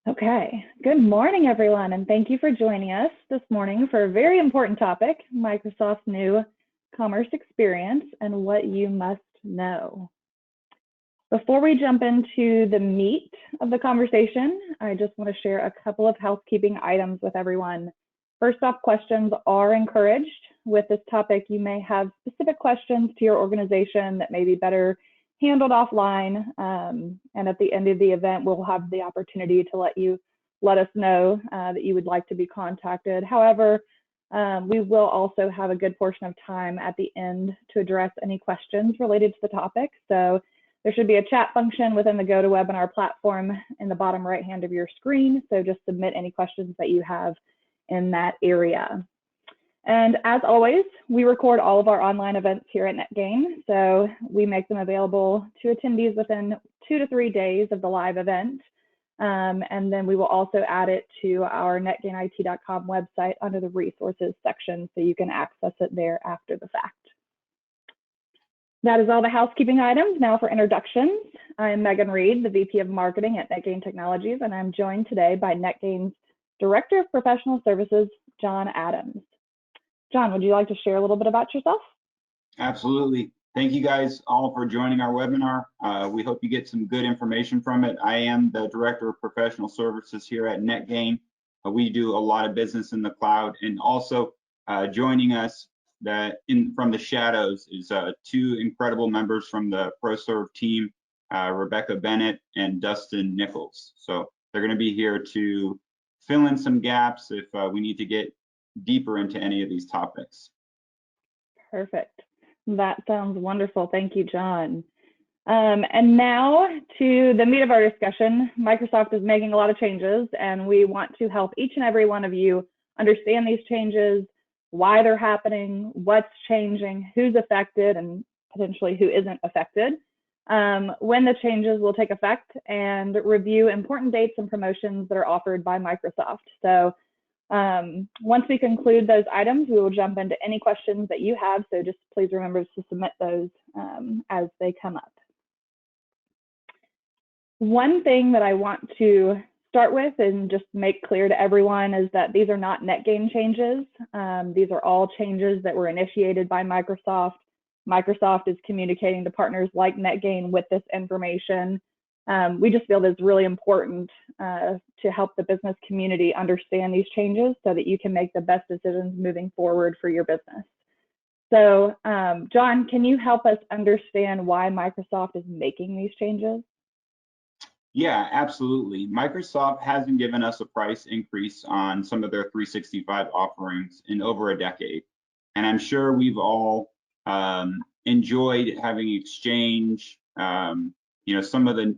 Okay, good morning, everyone, and thank you for joining us this morning for a very important topic, Microsoft's new commerce experience and what you must know. Before we jump into the meat of the conversation, I just want to share a couple of housekeeping items with everyone. First off, questions are encouraged. With this topic, you may have specific questions to your organization that may be better handled offline. And at the end of the event, we'll have the opportunity to let us know that you would like to be contacted. However, we will also have a good portion of time at the end to address any questions related to the topic. So there should be a chat function within the GoToWebinar platform in the bottom right hand of your screen. So just submit any questions that you have in that area. And as always, we record all of our online events here at NetGain. So we make them available to attendees within 2 to 3 days of the live event. And then we will also add it to our netgainit.com website under the resources section so you can access it there after the fact. That is all the housekeeping items. Now for introductions. I am Megan Reed, the VP of Marketing at NetGain Technologies, and I'm joined today by NetGain's Director of Professional Services, John Addons. John, would you like to share a little bit about yourself? Absolutely. Thank you guys all for joining our webinar. We hope you get some good information from it. I am the Director of Professional Services here at NetGain. We do a lot of business in the cloud, and also joining us from the shadows is 2 incredible members from the ProServe team, Rebecca Bennett and Dustin Nichols. So they're going to be here to fill in some gaps if we need to get deeper into any of these topics. Perfect. That sounds wonderful. Thank you, John. And now to the meat of our discussion. Microsoft is making a lot of changes, and we want to help each and every one of you understand these changes, why they're happening, what's changing, who's affected, and potentially who isn't affected, when the changes will take effect, and review important dates and promotions that are offered by Microsoft. So once we conclude those items, we will jump into any questions that you have. So just please remember to submit those as they come up. One thing that I want to start with and just make clear to everyone is that these are not NetGain changes. These are all changes that were initiated by Microsoft. Microsoft is communicating to partners like NetGain with this information. We just feel that it's really important to help the business community understand these changes so that you can make the best decisions moving forward for your business. So, John, can you help us understand why Microsoft is making these changes? Yeah, absolutely. Microsoft hasn't given us a price increase on some of their 365 offerings in over a decade. And I'm sure we've all enjoyed having Exchange, some of the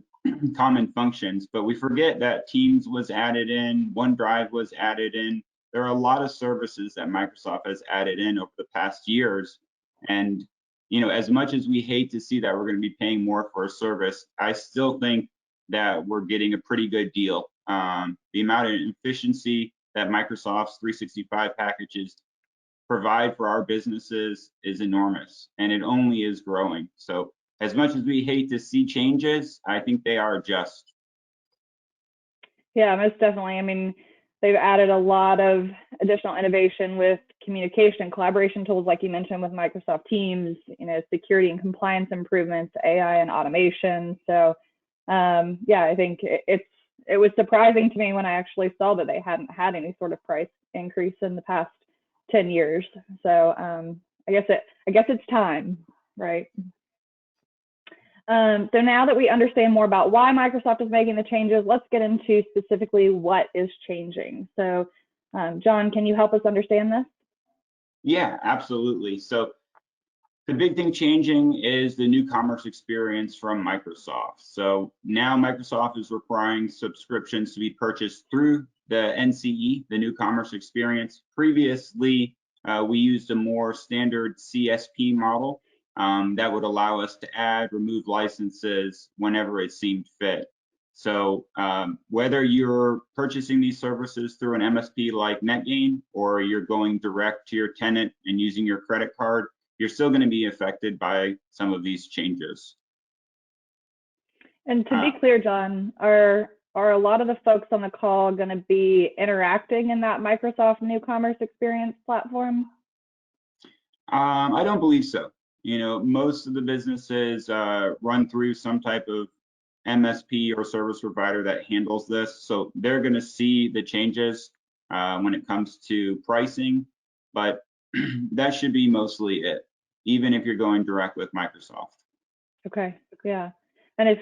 common functions, but we forget that Teams was added in, OneDrive was added in. There are a lot of services that Microsoft has added in over the past years. And, as much as we hate to see that we're going to be paying more for a service, I still think that we're getting a pretty good deal. The amount of efficiency that Microsoft's 365 packages provide for our businesses is enormous, and it only is growing. So as much as we hate to see changes, I think they are just. Yeah, most definitely. I mean, they've added a lot of additional innovation with communication and collaboration tools, like you mentioned, with Microsoft Teams, security and compliance improvements, AI and automation. So yeah, I think it was surprising to me when I actually saw that they hadn't had any sort of price increase in the past 10 years. So I guess it's time, right? So now that we understand more about why Microsoft is making the changes, let's get into specifically what is changing. So John, can you help us understand this? Yeah, absolutely. So the big thing changing is the new commerce experience from Microsoft. So now Microsoft is requiring subscriptions to be purchased through the NCE, the new commerce experience. Previously, we used a more standard CSP model that would allow us to add, remove licenses whenever it seemed fit. So whether you're purchasing these services through an MSP like NetGain, or you're going direct to your tenant and using your credit card, you're still going to be affected by some of these changes. And to be clear, John, are are a lot of the folks on the call going to be interacting in that Microsoft new commerce experience platform? I don't believe so. You know, most of the businesses run through some type of MSP or service provider that handles this. So they're going to see the changes when it comes to pricing, but that should be mostly it, even if you're going direct with Microsoft. Okay, yeah. And if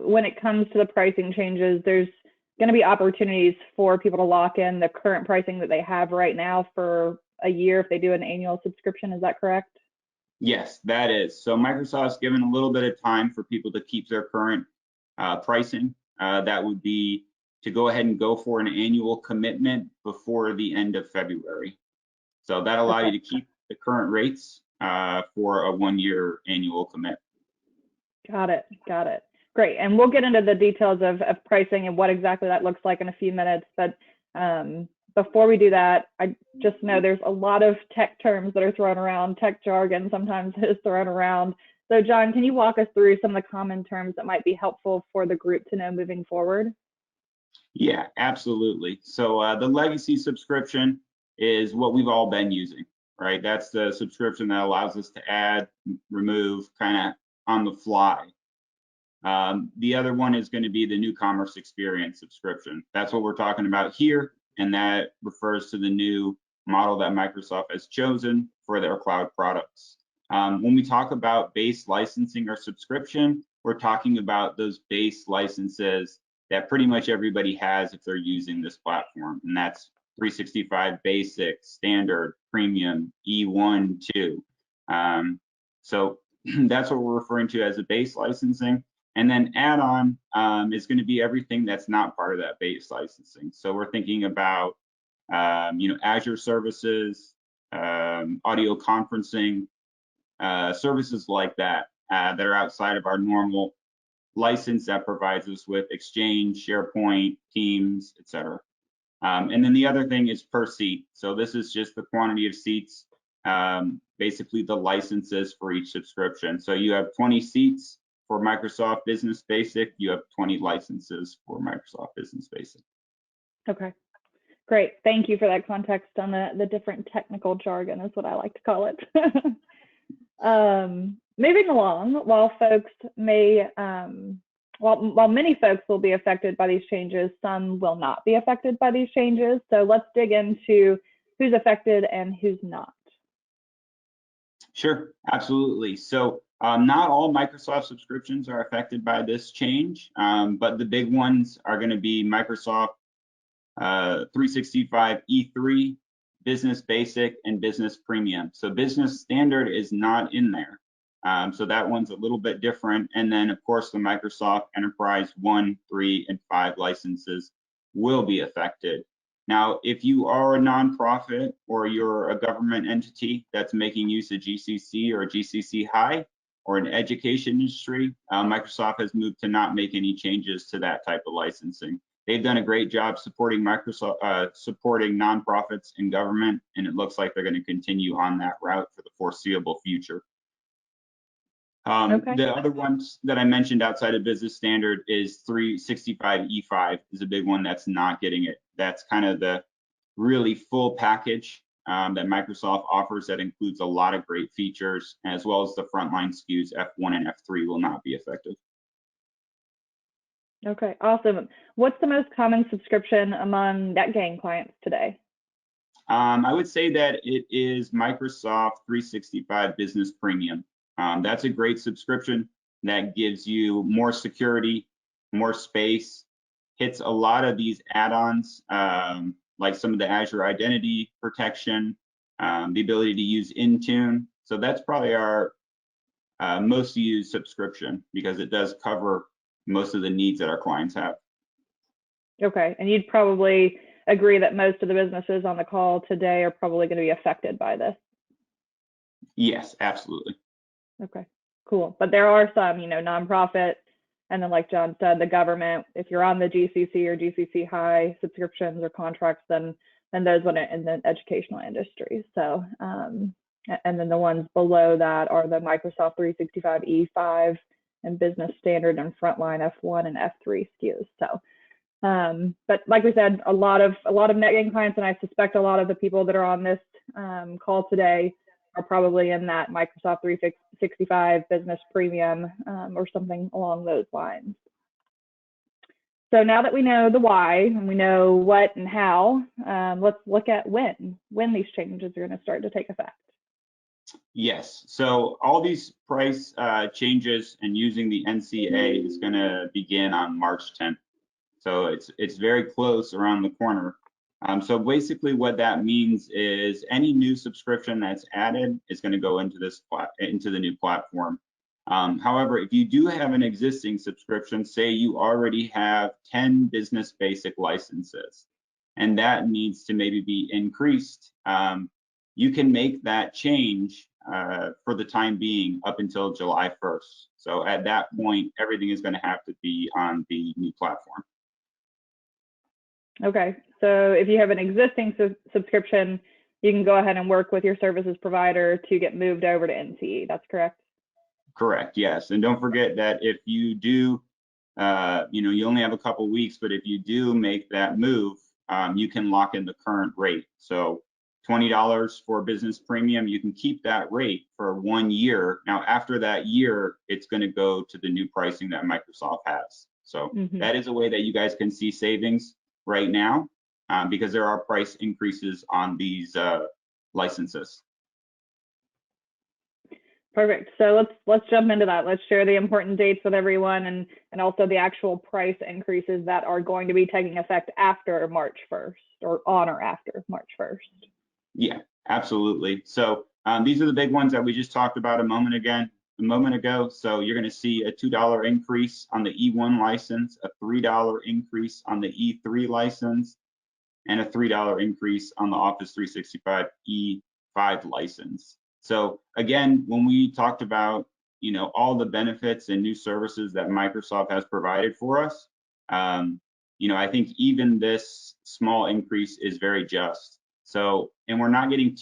when it comes to the pricing changes, there's going to be opportunities for people to lock in the current pricing that they have right now for a year if they do an annual subscription. Is that correct? Yes, that is. So Microsoft's given a little bit of time for people to keep their current pricing. That would be to go ahead and go for an annual commitment before the end of February. So that allows you to keep the current rates for a 1-year annual commit. Got it. Got it. Great. And we'll get into the details of pricing and what exactly that looks like in a few minutes. But before we do that, I just know there's a lot of tech terms that are thrown around, tech jargon sometimes is thrown around. So John, can you walk us through some of the common terms that might be helpful for the group to know moving forward? Yeah, absolutely. So the legacy subscription is what we've all been using, right? That's the subscription that allows us to add, remove, kind of on the fly. The other one is going to be the new commerce experience subscription. That's what we're talking about here, and that refers to the new model that Microsoft has chosen for their cloud products. When we talk about base licensing or subscription, we're talking about those base licenses that pretty much everybody has if they're using this platform, and that's 365 Basic, Standard, Premium, E1, 2. So that's what we're referring to as a base licensing. And then add-on is going to be everything that's not part of that base licensing. So we're thinking about, Azure services, audio conferencing, services like that that are outside of our normal license that provides us with Exchange, SharePoint, Teams, etc. And then the other thing is per seat. So this is just the quantity of seats, basically the licenses for each subscription. So you have 20 seats for Microsoft Business Basic, you have 20 licenses for Microsoft Business Basic. Okay, great. Thank you for that context on the different technical jargon is what I like to call it. Moving along, while folks may, while many folks will be affected by these changes, some will not be affected by these changes. So let's dig into who's affected and who's not. Sure, absolutely. So not all Microsoft subscriptions are affected by this change, but the big ones are going to be Microsoft 365 E3, Business Basic, and Business Premium. So Business Standard is not in there. So that one's a little bit different. And then, of course, the Microsoft Enterprise 1, 3, and 5 licenses will be affected. Now, if you are a nonprofit or you're a government entity that's making use of GCC or GCC High or an education industry, Microsoft has moved to not make any changes to that type of licensing. They've done a great job supporting supporting nonprofits and government, and it looks like they're going to continue on that route for the foreseeable future. Okay. The other ones that I mentioned outside of Business Standard is 365 E5 is a big one that's not getting it. That's kind of the really full package that Microsoft offers that includes a lot of great features, as well as the frontline SKUs F1 and F3 will not be effective. Okay, awesome. What's the most common subscription among NetGain clients today? I would say that it is Microsoft 365 Business Premium. That's a great subscription that gives you more security, more space, hits a lot of these add-ons, like some of the Azure identity protection, the ability to use Intune. So that's probably our most used subscription because it does cover most of the needs that our clients have. Okay, and you'd probably agree that most of the businesses on the call today are probably going to be affected by this. Yes, absolutely. Okay, cool. But there are some, nonprofit, and then like John said, the government. If you're on the GCC or GCC High subscriptions or contracts, then those would in the educational industry. So, and then the ones below that are the Microsoft 365 E5 and Business Standard and Frontline F1 and F3 SKUs. So But like we said, a lot of NetGain clients, and I suspect a lot of the people that are on this call today are probably in that Microsoft 365 Business Premium or something along those lines. So now that we know the why and we know what and how, let's look at when these changes are going to start to take effect. Yes, so all these price changes and using the NCA is going to begin on March 10th. So it's very close, around the corner. So basically what that means is any new subscription that's added is going to go into the new platform. However, if you do have an existing subscription, say you already have 10 business basic licenses, and that needs to maybe be increased, you can make that change for the time being up until July 1st. So at that point, everything is going to have to be on the new platform. Okay, so if you have an existing subscription, you can go ahead and work with your services provider to get moved over to NCE. That's correct? Correct, yes. And don't forget that if you do, you only have a couple weeks, but if you do make that move, you can lock in the current rate. So $20 for business premium, you can keep that rate for 1 year. Now, after that year, it's going to go to the new pricing that Microsoft has. So that is a way that you guys can see savings right now, because there are price increases on these licenses. Perfect. So let's jump into that. Let's share the important dates with everyone, and also the actual price increases that are going to be taking effect after March 1st, or on or after March 1st. Yeah, absolutely. So these are the big ones that we just talked about a moment ago. So you're going to see a $2 increase on the E1 license, a $3 increase on the E3 license, and a $3 increase on the Office 365 E5 license. So again, when we talked about, all the benefits and new services that Microsoft has provided for us, I think even this small increase is very just. So, and we're not getting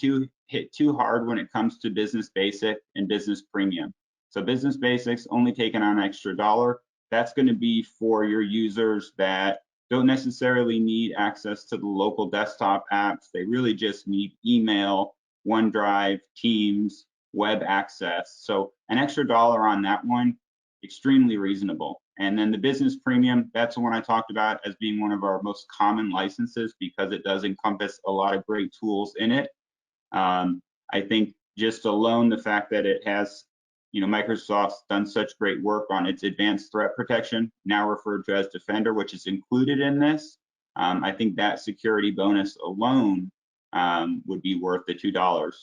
hit too hard when it comes to business basic and business premium. So business basics only taking on an extra dollar. That's going to be for your users that don't necessarily need access to the local desktop apps. They really just need email, OneDrive, Teams, web access. So an extra dollar on that one, extremely reasonable. And then the business premium, that's the one I talked about as being one of our most common licenses because it does encompass a lot of great tools in it. I think just alone the fact that it has, Microsoft's done such great work on its advanced threat protection, now referred to as Defender, which is included in this. I think that security bonus alone would be worth the $2.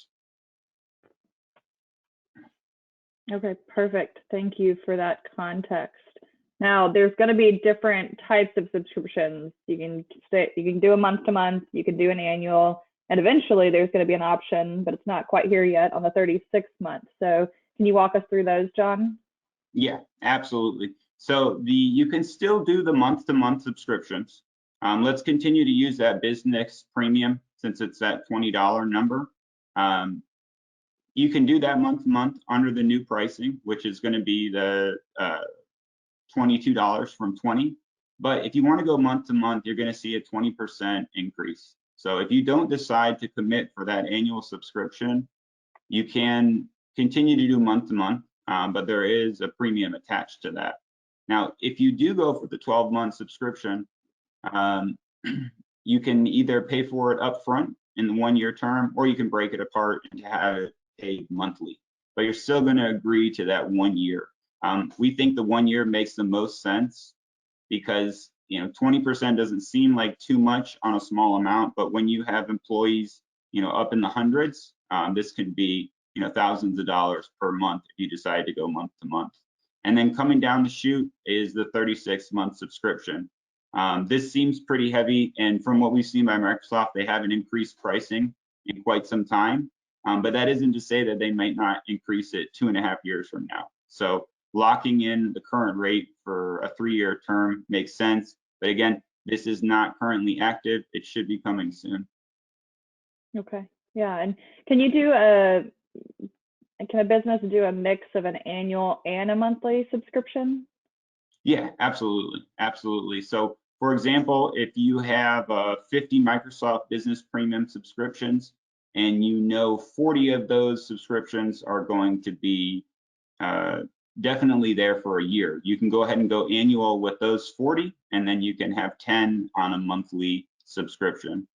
Okay, perfect. Thank you for that context. Now, there's going to be different types of subscriptions. You can do a month-to-month, you can do an annual, and eventually there's going to be an option, but it's not quite here yet, on the 36 months. So can you walk us through those, John? Yeah, absolutely. So you can still do the month-to-month subscriptions. Let's continue to use that business premium since it's that $20 number. You can do that month-to-month under the new pricing, which is going to be the $22 from $20. But if you want to go month-to-month, you're going to see a 20% increase. So if you don't decide to commit for that annual subscription, you can continue to do month-to-month, but there is a premium attached to that. Now, if you do go for the 12-month subscription, you can either pay for it upfront in the 1-year term, or you can break it apart and have it paid monthly. But you're still going to agree to that 1 year. We think the 1 year makes the most sense because 20% doesn't seem like too much on a small amount, but when you have employees up in the hundreds, this can be thousands of dollars per month if you decide to go month to month. And then coming down the chute is the 36-month subscription. This seems pretty heavy, and from what we've seen by Microsoft, they haven't increased pricing in quite some time, but that isn't to say that they might not increase it 2.5 years from now. So locking in the current rate for a 3-year term makes sense, but again, this is not currently active. It should be coming soon. Okay, yeah, and can a business do a mix of an annual and a monthly subscription? Yeah, absolutely. So For example, if you have 50 Microsoft Business Premium subscriptions and you know 40 of those subscriptions are going to be definitely there for a year, you can go ahead and go annual with those 40, and then you can have 10 on a monthly subscription.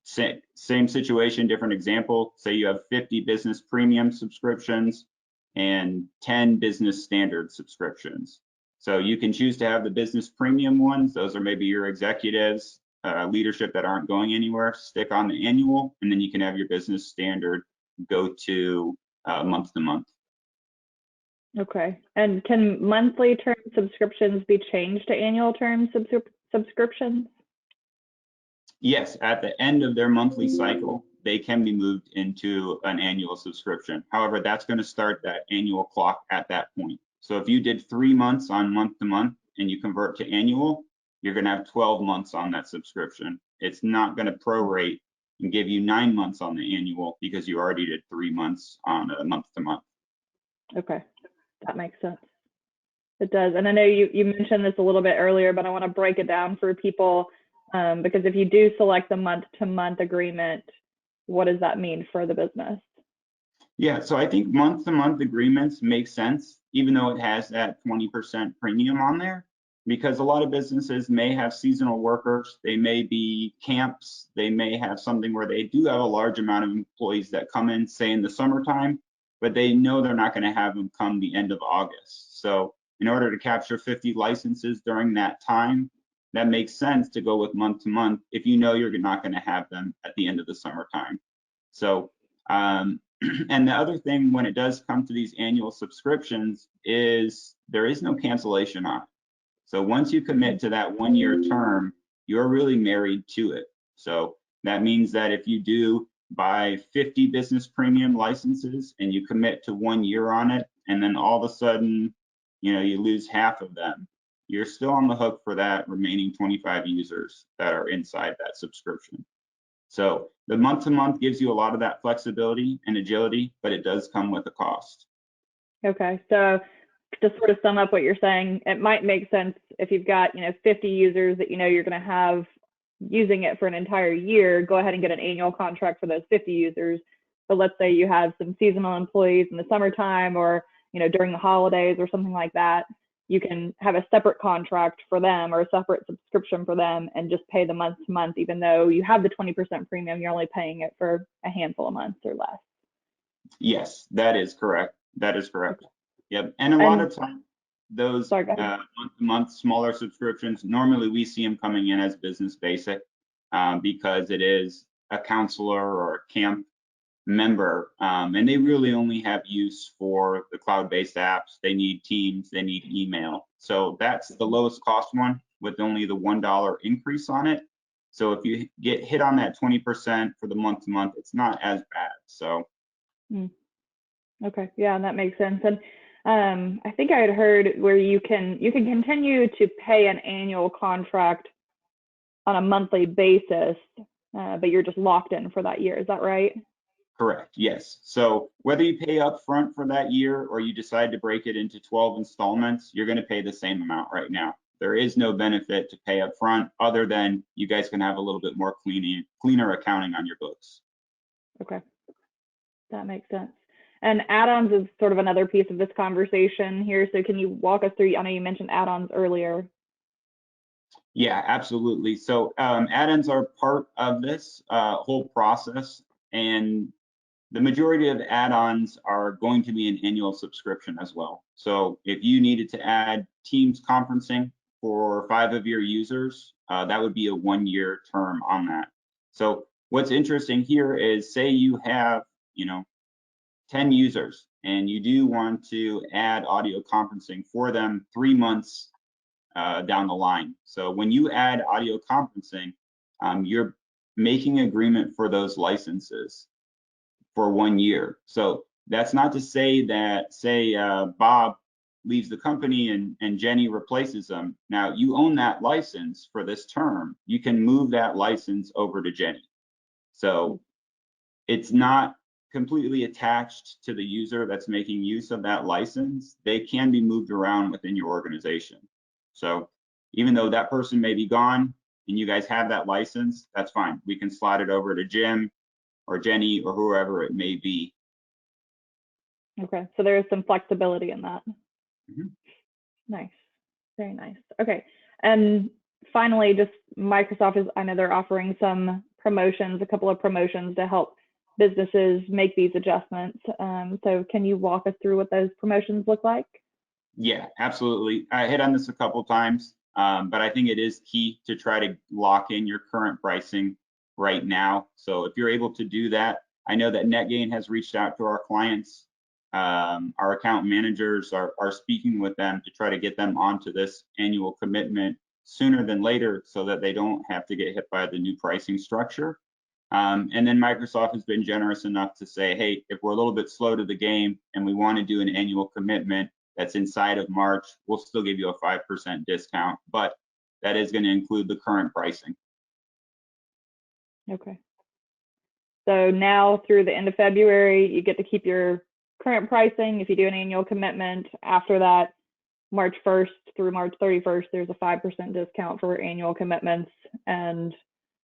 Same situation, different example. Say you have 50 business premium subscriptions and 10 business standard subscriptions. So you can choose to have the business premium ones. Those are maybe your executives, leadership that aren't going anywhere. Stick on the annual, and then you can have your business standard go to month to month. Okay. And can monthly term subscriptions be changed to annual term subscriptions? Yes, at the end of their monthly cycle, they can be moved into an annual subscription. However, that's going to start that annual clock at that point. So if you did 3 months on month to month and you convert to annual, you're going to have 12 months on that subscription. It's not going to prorate and give you 9 months on the annual because you already did 3 months on a month to month. Okay, that makes sense. It does. And I know you mentioned this a little bit earlier, but I want to break it down for people because if you do select the month-to-month agreement, what does that mean for the business? Yeah, so I think month-to-month agreements make sense, even though it has that 20% premium on there, because a lot of businesses may have seasonal workers, they may be camps, they may have something where they do have a large amount of employees that come in, say in the summertime, but they know they're not going to have them come the end of August. So in order to capture 50 licenses during that time, that makes sense to go with month to month if you know you're not going to have them at the end of the summertime. So, and the other thing when it does come to these annual subscriptions is there is no cancellation on it. So once you commit to that 1-year term, you're really married to it. So that means that if you do buy 50 business premium licenses and you commit to 1 year on it, and then all of a sudden, you lose half of them, you're still on the hook for that remaining 25 users that are inside that subscription. So the month to month gives you a lot of that flexibility and agility, but it does come with a cost. Okay, so to sort of sum up what you're saying, it might make sense if you've got 50 users that you're going to have using it for an entire year, go ahead and get an annual contract for those 50 users. But let's say you have some seasonal employees in the summertime or during the holidays or something like that, you can have a separate contract for them or a separate subscription for them and just pay the month to month, even though you have the 20% premium, you're only paying it for a handful of months or less. Yes, that is correct. That is correct. Yep. And a lot of times those month-to-month smaller subscriptions, normally we see them coming in as business basic because it is a counselor or a camp member, and they really only have use for the cloud-based apps. They need Teams, they need email. So that's the lowest cost one with only the $1 increase on it. So if you get hit on that 20% for the month to month, it's not as bad. So. Okay, yeah, that makes sense. And I think I had heard where you can continue to pay an annual contract on a monthly basis, but you're just locked in for that year. Is that right? Correct, yes. So whether you pay up front for that year or you decide to break it into 12 installments, you're going to pay the same amount right now. There is no benefit to pay up front other than you guys can have a little bit more cleaner accounting on your books. Okay, that makes sense. And add-ons is sort of another piece of this conversation here. So can you walk us through, I know you mentioned add-ons earlier. Yeah, absolutely. So add-ons are part of this whole process, and the majority of add-ons are going to be an annual subscription as well. So if you needed to add Teams conferencing for 5 of your users, that would be a 1-year term on that. So what's interesting here is say you have, 10 users and you do want to add audio conferencing for them 3 months down the line. So when you add audio conferencing, you're making agreement for those licenses for 1 year. So that's not to say that, say Bob leaves the company and Jenny replaces them. Now you own that license for this term. You can move that license over to Jenny. So it's not completely attached to the user that's making use of that license. They can be moved around within your organization. So even though that person may be gone and you guys have that license, that's fine. We can slide it over to Jim or Jenny or whoever it may be. Okay, so there is some flexibility in that. Mhm. Nice, very nice. Okay, and finally, just Microsoft is, I know they're offering some promotions, a couple of promotions to help businesses make these adjustments. So can you walk us through what those promotions look like? Yeah, absolutely. I hit on this a couple times, but I think it is key to try to lock in your current pricing right now. So if you're able to do that, I know that NetGain has reached out to our clients. Our account managers are speaking with them to try to get them onto this annual commitment sooner than later so that they don't have to get hit by the new pricing structure. And then Microsoft has been generous enough to say, hey, if we're a little bit slow to the game and we want to do an annual commitment that's inside of March, we'll still give you a 5% discount, but that is going to include the current pricing. Okay. So now through the end of February, you get to keep your current pricing. If you do an annual commitment, after that, March 1st through March 31st, there's a 5% discount for annual commitments. And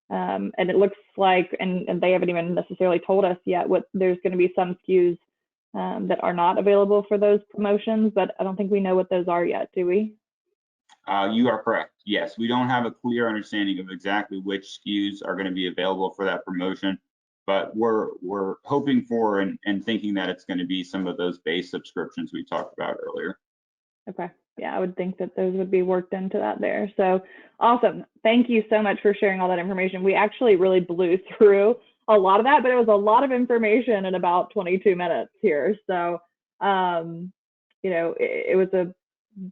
it looks like, and they haven't even necessarily told us yet, what there's going to be some SKUs that are not available for those promotions, but I don't think we know what those are yet, do we? You are correct. Yes, we don't have a clear understanding of exactly which SKUs are going to be available for that promotion, but we're hoping for and thinking that it's going to be some of those base subscriptions we talked about earlier. Okay. Yeah, I would think that those would be worked into that there. So awesome. Thank you so much for sharing all that information. We actually really blew through a lot of that, but it was a lot of information in about 22 minutes here. So, it was a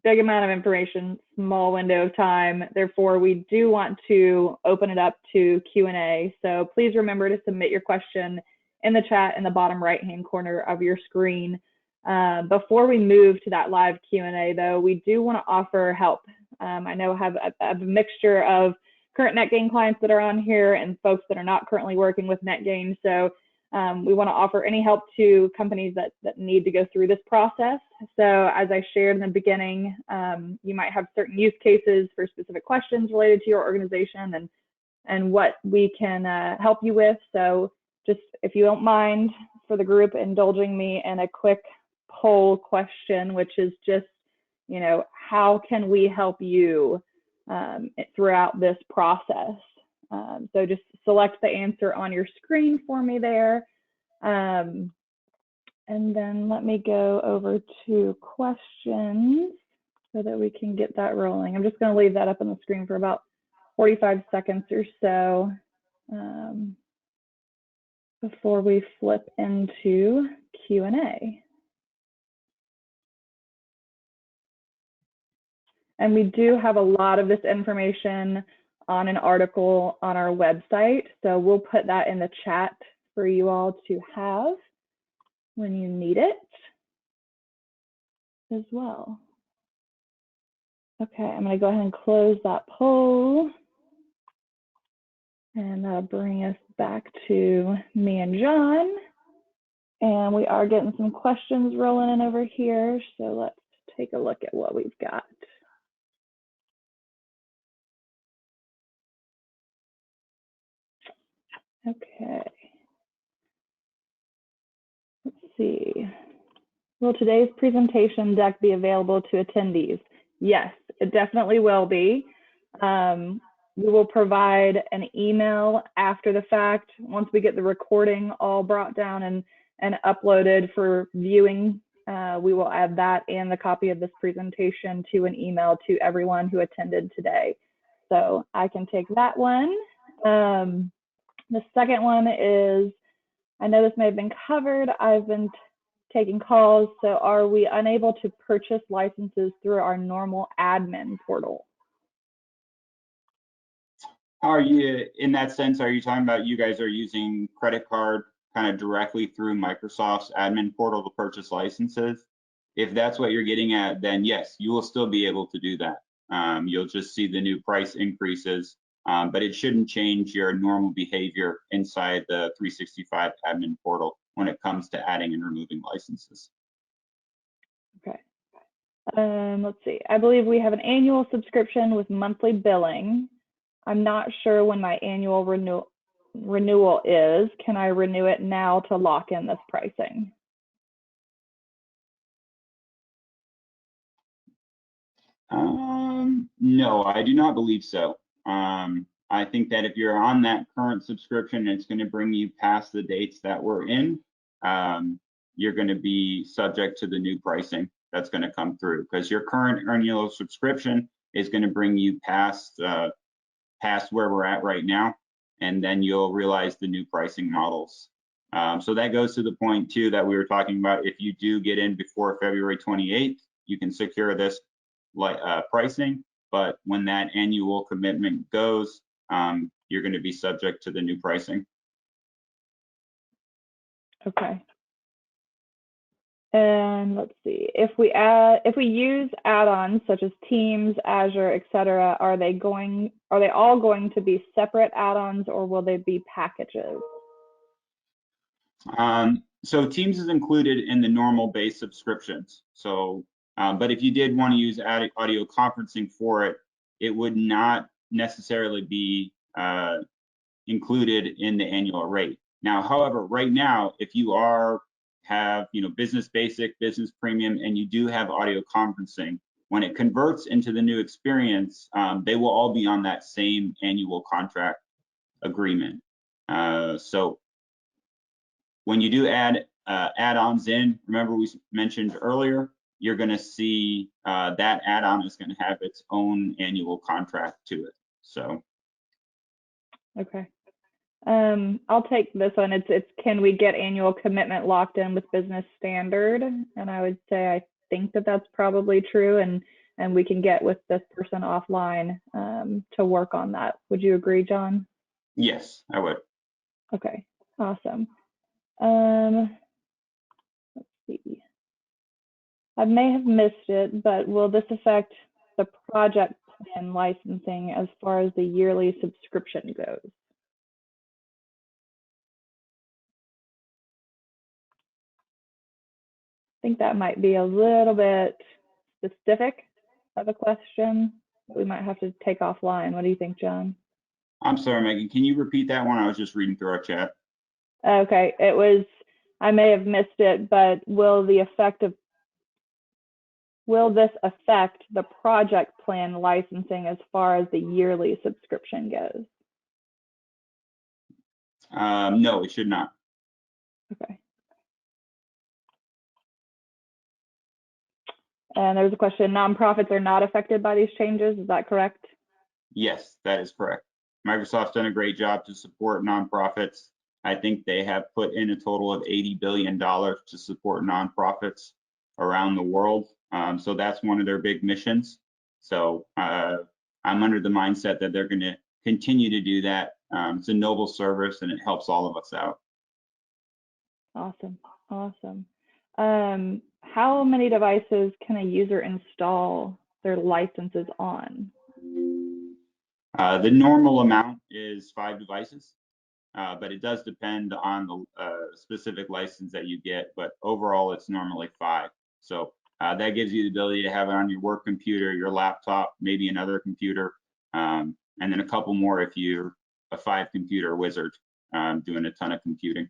big amount of information, small window of time. Therefore, we do want to open it up to Q&A. So please remember to submit your question in the chat in the bottom right-hand corner of your screen. Before we move to that live Q&A, though, we do want to offer help. I know I have a mixture of current NetGain clients that are on here and folks that are not currently working with NetGain. So we want to offer any help to companies that need to go through this process. So as I shared in the beginning, you might have certain use cases for specific questions related to your organization and what we can help you with. So just if you don't mind for the group indulging me in a quick poll question, which is just, how can we help you throughout this process? So just select the answer on your screen for me there. And then let me go over to questions so that we can get that rolling. I'm just going to leave that up on the screen for about 45 seconds or so before we flip into Q&A. And we do have a lot of this information on an article on our website. So we'll put that in the chat for you all to have when you need it as well. Okay, I'm going to go ahead and close that poll. And that'll bring us back to me and John. And we are getting some questions rolling in over here. So let's take a look at what we've got. Okay. Let's see. Will today's presentation deck be available to attendees? Yes, it definitely will be. We will provide an email after the fact once we get the recording all brought down and uploaded for viewing. We will add that and the copy of this presentation to an email to everyone who attended today. So I can take that one. The second one is, I know this may have been covered. I've been taking calls. So are we unable to purchase licenses through our normal admin portal? Are you, in that sense, are you talking about you guys are using credit card kind of directly through Microsoft's admin portal to purchase licenses? If that's what you're getting at, then yes, you will still be able to do that. You'll just see the new price increases, but it shouldn't change your normal behavior inside the 365 admin portal when it comes to adding and removing licenses. Okay. Let's see. I believe we have an annual subscription with monthly billing. I'm not sure when my annual renewal is. Can I renew it now to lock in this pricing? No, I do not believe so. I think that if you're on that current subscription, it's going to bring you past the dates that we're in. You're going to be subject to the new pricing that's going to come through, because your current annual subscription is going to bring you past where we're at right now, and then you'll realize the new pricing models. So that goes to the point too that we were talking about. If you do get in before February 28th, you can secure this pricing, but when that annual commitment goes, you're going to be subject to the new pricing. Okay. And let's see, if we use add-ons such as Teams, Azure, etc., are they all going to be separate add-ons, or will they be packages? So Teams is included in the normal base subscriptions. So, but if you did want to use audio conferencing for it, it would not necessarily be included in the annual rate. Now, however, right now, if you have business basic, business premium, and you do have audio conferencing, when it converts into the new experience, they will all be on that same annual contract agreement. So when you do add add-ons in, remember we mentioned earlier, you're going to see that add-on is going to have its own annual contract to it. So. Okay. I'll take this one. It's can we get annual commitment locked in with business standard? And I would say I think that that's probably true, and we can get with this person offline to work on that. Would you agree, John? Yes, I would. Okay, awesome. Let's see. I may have missed it, but will this affect the project plan licensing as far as the yearly subscription goes? I think that might be a little bit specific of a question that we might have to take offline. What do you think, John? I'm sorry, Megan, can you repeat that one? I was just reading through our chat. Okay, I may have missed it, but will this affect the project plan licensing as far as the yearly subscription goes? No, it should not. Okay. And there's a question, nonprofits are not affected by these changes, is that correct? Yes, that is correct. Microsoft's done a great job to support nonprofits. I think they have put in a total of $80 billion to support nonprofits around the world. So that's one of their big missions. So I'm under the mindset that they're going to continue to do that. It's a noble service and it helps all of us out. Awesome, awesome. How many devices can a user install their licenses on? The normal amount is 5 devices, but it does depend on the specific license that you get, but overall it's normally 5. So that gives you the ability to have it on your work computer, your laptop, maybe another computer, and then a couple more if you're a 5-computer wizard doing a ton of computing.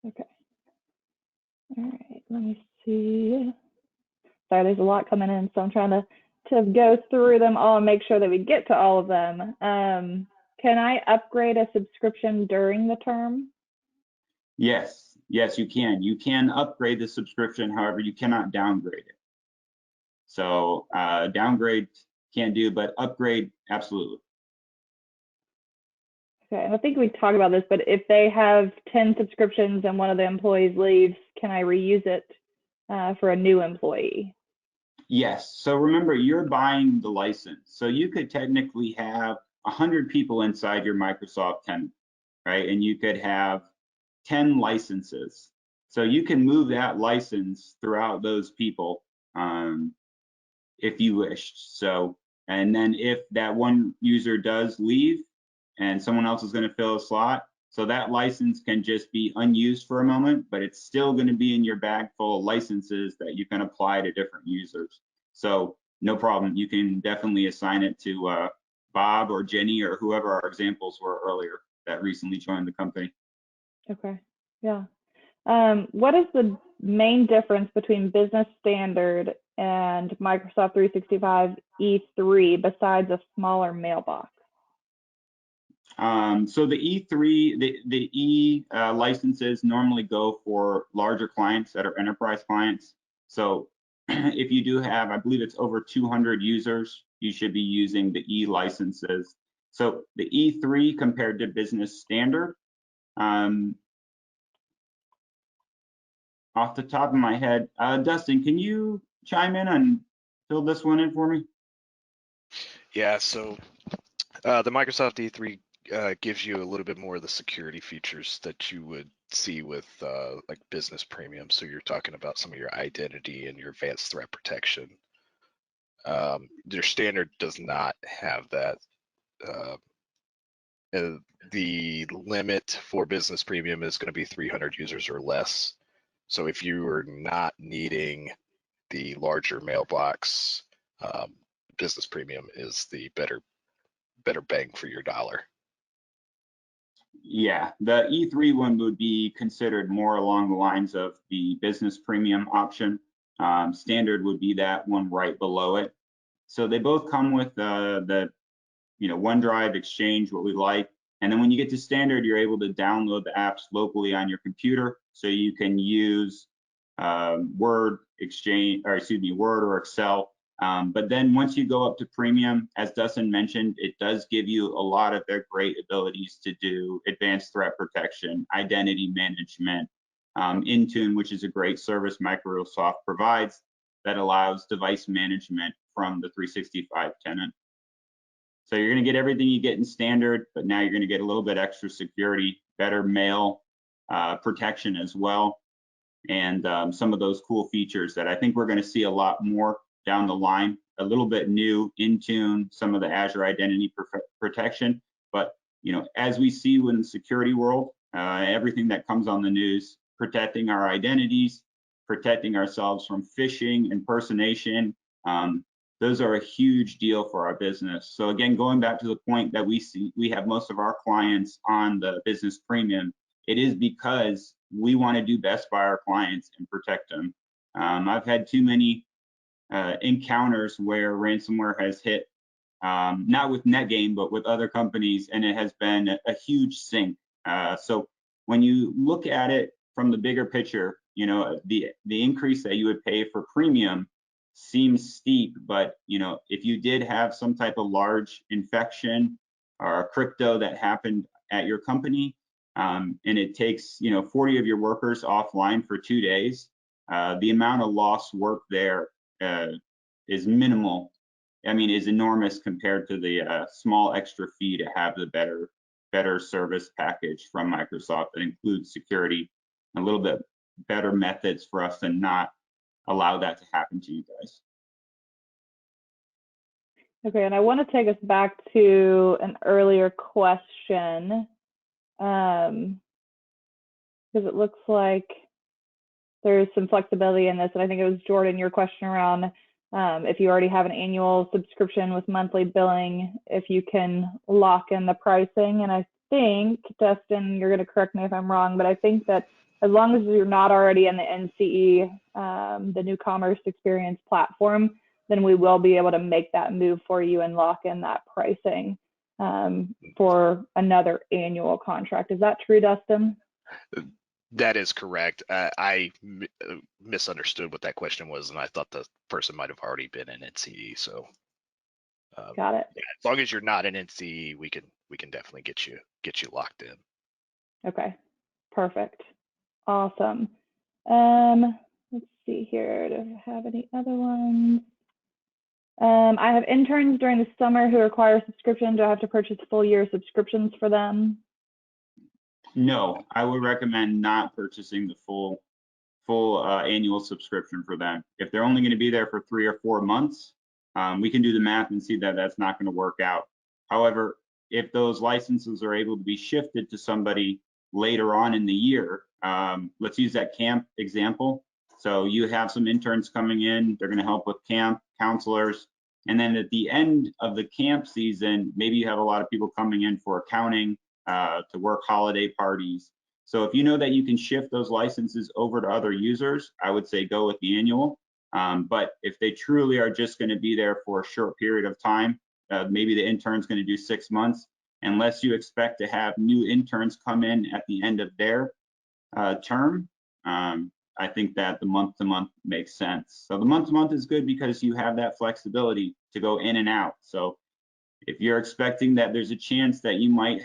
Okay. All right, let me see. Sorry, there's a lot coming in, so I'm trying to go through them all and make sure that we get to all of them. Can I upgrade a subscription during the term? Yes, you can. You can upgrade the subscription, however, you cannot downgrade it. So downgrade can't do, but upgrade, absolutely. Okay, I think we talked about this, but if they have 10 subscriptions and one of the employees leaves, can I reuse it for a new employee? Yes, so remember, you're buying the license. So you could technically have 100 people inside your Microsoft tenant, right? And you could have 10 licenses. So you can move that license throughout those people if you wish. So, and then if that one user does leave and someone else is going to fill a slot, So that license can just be unused for a moment, but it's still going to be in your bag full of licenses that you can apply to different users. So no problem. You can definitely assign it to Bob or Jenny or whoever our examples were earlier that recently joined the company. Okay. Yeah. What is the main difference between Business Standard and Microsoft 365 E3 besides a smaller mailbox? So the E3, the E licenses normally go for larger clients that are enterprise clients. So if you do have, I believe it's over 200 users, you should be using the E licenses. So the E3 compared to Business Standard, off the top of my head, Dustin, can you chime in and fill this one in for me? Yeah, so the Microsoft E3 gives you a little bit more of the security features that you would see with like Business Premium. So you're talking about some of your identity and your advanced threat protection. Your standard does not have that. The limit for Business Premium is going to be 300 users or less. So if you are not needing the larger mailbox, Business Premium is the better bang for your dollar. Yeah, the E3 one would be considered more along the lines of the Business Premium option. Standard would be that one right below it. So they both come with the OneDrive, Exchange, what we like. And then when you get to Standard, you're able to download the apps locally on your computer. So you can use Word, Word or Excel. But then once you go up to Premium, as Dustin mentioned, it does give you a lot of their great abilities to do advanced threat protection, identity management, Intune, which is a great service Microsoft provides that allows device management from the 365 tenant. So you're going to get everything you get in Standard, but now you're going to get a little bit extra security, better mail protection as well, and some of those cool features that I think we're going to see a lot more down the line. A little bit new Intune, some of the Azure identity protection, but as we see in the security world, everything that comes on the news, protecting our identities, protecting ourselves from phishing, impersonation, those are a huge deal for our business. So again, going back to the point that we have most of our clients on the Business Premium, it is because we want to do best by our clients and protect them. I've had too many encounters where ransomware has hit, not with NetGain, but with other companies, and it has been a huge sink. So when you look at it from the bigger picture, the increase that you would pay for premium seems steep, but if you did have some type of large infection or crypto that happened at your company, and it takes 40 of your workers offline for 2 days, the amount of lost work there is minimal. I mean, is enormous compared to the small extra fee to have the better service package from Microsoft that includes security, a little bit better methods for us to not allow that to happen to you guys. Okay, and I want to take us back to an earlier question, because it looks like there's some flexibility in this, and I think it was Jordan, your question around if you already have an annual subscription with monthly billing, if you can lock in the pricing. And I think, Dustin, you're going to correct me if I'm wrong, but I think that as long as you're not already in the NCE, the new commerce experience platform, then we will be able to make that move for you and lock in that pricing for another annual contract. Is that true, Dustin? That is correct. I misunderstood what that question was, and I thought the person might have already been in NCE. So, got it. Yeah, as long as you're not in NCE, we can definitely get you locked in. Okay, perfect, awesome. Let's see here. Do I have any other ones? I have interns during the summer who require subscription. Do I have to purchase full year subscriptions for them? No, I would recommend not purchasing the full annual subscription for them. If they're only going to be there for 3 or 4 months, we can do the math and see that that's not going to work out. However, if those licenses are able to be shifted to somebody later on in the year, let's use that camp example. So you have some interns coming in, they're going to help with camp, counselors, and then at the end of the camp season, maybe you have a lot of people coming in for accounting, to work holiday parties. So if you know that you can shift those licenses over to other users, I would say go with the annual. But if they truly are just going to be there for a short period of time, maybe the intern's going to do 6 months, unless you expect to have new interns come in at the end of their term, I think that the month-to-month makes sense. So the month-to-month is good because you have that flexibility to go in and out. So if you're expecting that there's a chance that you might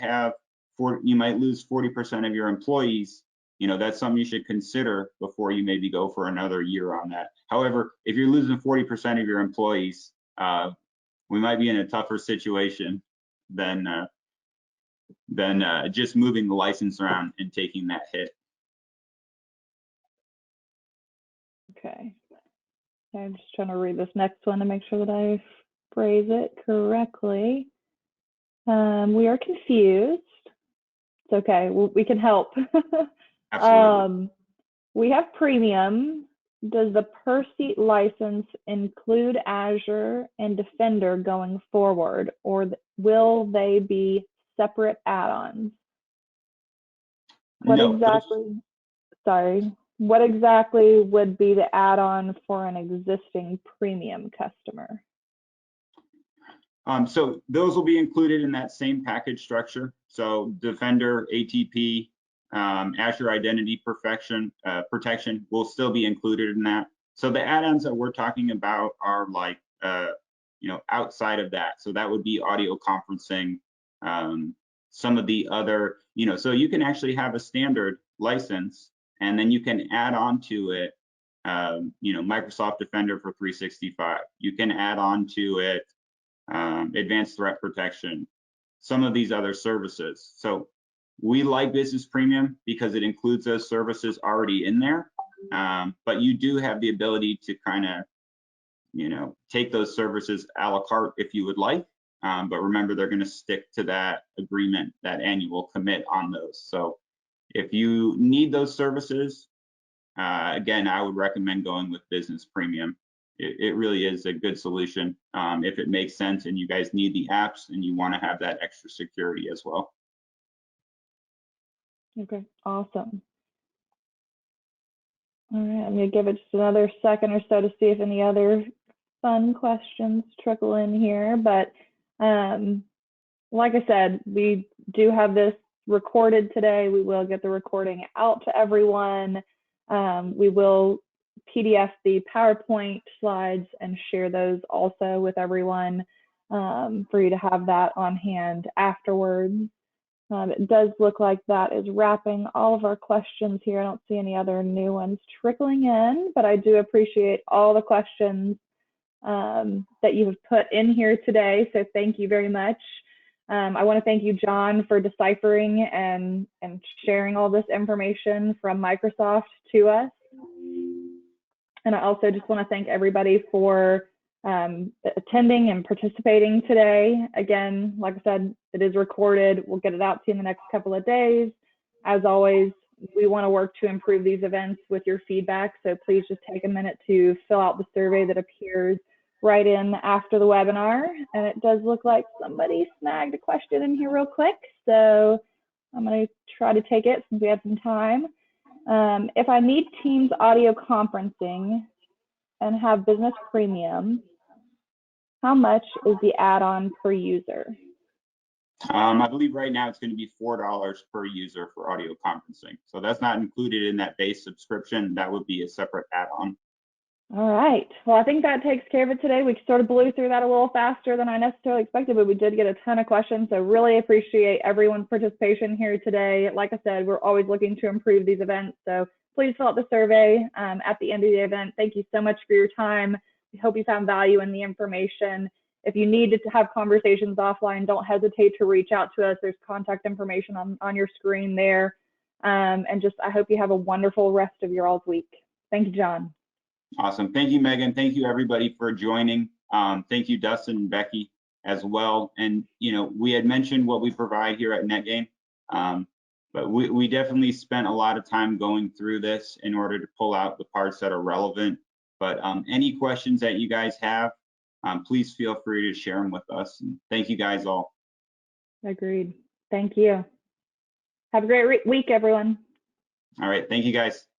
lose 40% of your employees, you know, that's something you should consider before you maybe go for another year on that. However, if you're losing 40% of your employees, we might be in a tougher situation than just moving the license around and taking that hit. Okay. I'm just trying to read this next one to make sure that I phrase it correctly. We are confused. It's okay. We can help. Absolutely. We have premium. Does the per seat license include Azure and Defender going forward, or will they be separate add-ons? What exactly would be the add-on for an existing premium customer? So those will be included in that same package structure. So Defender, ATP, Azure Identity Protection will still be included in that. So the add-ons that we're talking about are like, outside of that. So that would be audio conferencing, some of the other, so you can actually have a standard license, and then you can add on to it, Microsoft Defender for 365. You can add on to it advanced threat protection, some of these other services. So we like Business Premium because it includes those services already in there, but you do have the ability to kind of, take those services a la carte if you would like, but remember they're going to stick to that agreement, that annual commit on those. So if you need those services, again, I would recommend going with Business Premium. It really is a good solution if it makes sense and you guys need the apps and you want to have that extra security as well. Okay, awesome. All right, I'm going to give it just another second or so to see if any other fun questions trickle in here. But like I said, we do have this recorded today. We will get the recording out to everyone. We will PDF the PowerPoint slides and share those also with everyone for you to have that on hand afterwards. It does look like that is wrapping all of our questions here. I don't see any other new ones trickling in, but I do appreciate all the questions that you have put in here today. So thank you very much. I want to thank you, John, for deciphering and sharing all this information from Microsoft to us. And I also just want to thank everybody for attending and participating today. Again, like I said, it is recorded. We'll get it out to you in the next couple of days. As always, we want to work to improve these events with your feedback. So please just take a minute to fill out the survey that appears right in after the webinar. And it does look like somebody snagged a question in here real quick. So I'm going to try to take it since we have some time. If I need Teams audio conferencing and have Business Premium, how much is the add-on per user? I believe right now it's going to be $4 per user for audio conferencing. So that's not included in that base subscription. That would be a separate add-on. All right. Well, I think that takes care of it today. We sort of blew through that a little faster than I necessarily expected, but we did get a ton of questions. So really appreciate everyone's participation here today. Like I said, we're always looking to improve these events. So please fill out the survey at the end of the event. Thank you so much for your time. We hope you found value in the information. If you need to have conversations offline, don't hesitate to reach out to us. There's contact information on your screen there. And just, I hope you have a wonderful rest of your all's week. Thank you, John. Awesome. Thank you, Megan. Thank you, everybody, for joining. Thank you, Dustin and Becky. as well. And, we had mentioned what we provide here at NetGain, but we definitely spent a lot of time going through this in order to pull out the parts that are relevant. But any questions that you guys have, please feel free to share them with us. And thank you guys all. Agreed. Thank you. Have a great week, everyone. All right. Thank you guys.